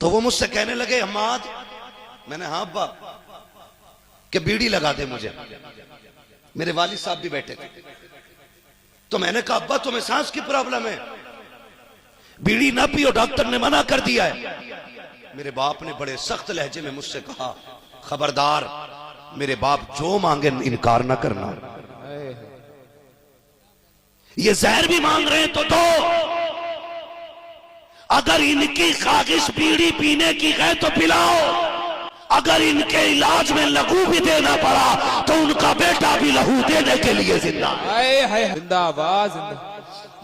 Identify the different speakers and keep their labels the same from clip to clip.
Speaker 1: تو وہ مجھ سے کہنے لگے حماد، میں نے ہاں ابا، کہ بیڑی لگا دے مجھے. میرے والد صاحب بھی بیٹھے تھے. تو میں نے کہا ابا تمہیں سانس کی پرابلم ہے، بیڑی نہ پیو، ڈاکٹر نے منع کر دیا ہے. میرے باپ نے بڑے سخت لہجے میں مجھ سے کہا خبردار، میرے باپ جو مانگے انکار نہ کرنا. یہ زہر بھی مانگ رہے ہیں تو دو، اگر ان کی خواہش بیڑی پینے کی ہے تو پلاؤ، اگر ان کے علاج میں لہو بھی دینا پڑا تو ان کا بیٹا بھی لہو دینے کے لیے زندہ ہے.
Speaker 2: زندہ آباد زندہ.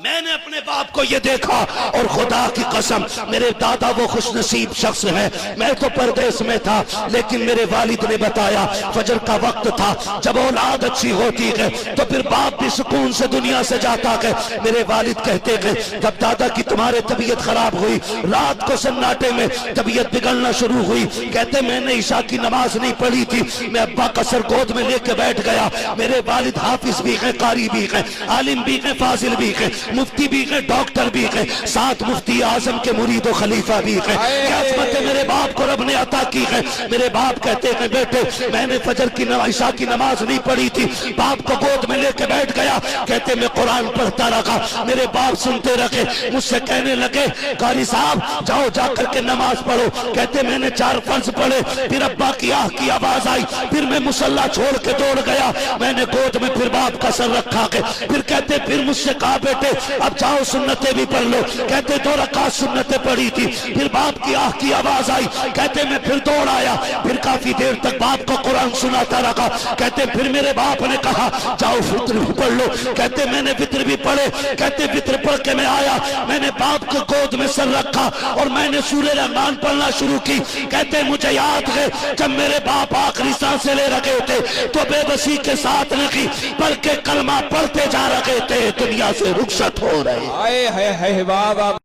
Speaker 1: میں نے اپنے باپ کو یہ دیکھا اور خدا کی قسم میرے دادا وہ خوش نصیب شخص ہے. میں تو پردیس میں تھا لیکن میرے والد نے بتایا فجر کا وقت تھا، جب اولاد اچھی ہوتی ہے تو پھر باپ بھی سکون سے دنیا سے جاتا ہے. میرے والد کہتے ہیں جب دادا کی تمہارے طبیعت خراب ہوئی، رات کو سناٹے میں طبیعت بگڑنا شروع ہوئی، کہتے میں نے عشاء کی نماز نہیں پڑھی تھی، میں ابا کا سر گود میں لے کے بیٹھ گیا. میرے والد حافظ بھی ہیں، قاری بھی ہیں، عالم بھی ہیں، فاضل بھی ہیں، مفتی بھی ہے، ڈاکٹر بھی ہے، ساتھ مفتی اعظم کے مرید و خلیفہ بھی ہے. کیا عظمت میرے باپ کو رب نے عطا کی ہے. میرے باپ کہتے ہیں بیٹے میں نے فجر کی عشاء کی نماز نہیں پڑھی تھی، باپ کو گود میں لے کے بیٹھ گیا، کہتے میں قرآن پڑھتا رہا. میرے باپ سنتے رہے، مجھ سے کہنے لگے قاری صاحب جاؤ جا کر کے نماز پڑھو. کہتے میں نے 4 فرض پڑھے، پھر ابا کی آہ کی آواز آئی، پھر میں مصلی چھوڑ کے دوڑ گیا. میں نے گود میں پھر باپ کا سر رکھا کے پھر کہتے پھر مجھ سے کہا بیٹے اب جاؤ سنتیں بھی پڑھ لو. کہتے 2 رکعت سنتیں پڑھی تھی، پھر باپ کی آہ کی آواز آئی، کہتے میں پھر دوڑ آیا، پھر کافی دیر تک باپ کو قرآن سناتا رہا. کہتے پھر میرے باپ نے کہا جاؤ فطر بھی پڑھ لو. کہتے میں نے فطر بھی پڑھے. کہتے فطر پڑھ کے میں آیا، میں نے باپ کو گود میں سر رکھا اور میں نے سورہ رحمان پڑھنا شروع کی. کہتے مجھے یاد ہے جب میرے باپ آخری سانسیں لے رکھے تھے تو بے بسی کے ساتھ نہیں بلکہ کلمہ پڑھتے جا رہے تھے، دنیا سے رخصت ہو رہے.
Speaker 2: آئے ہے واہ واہ.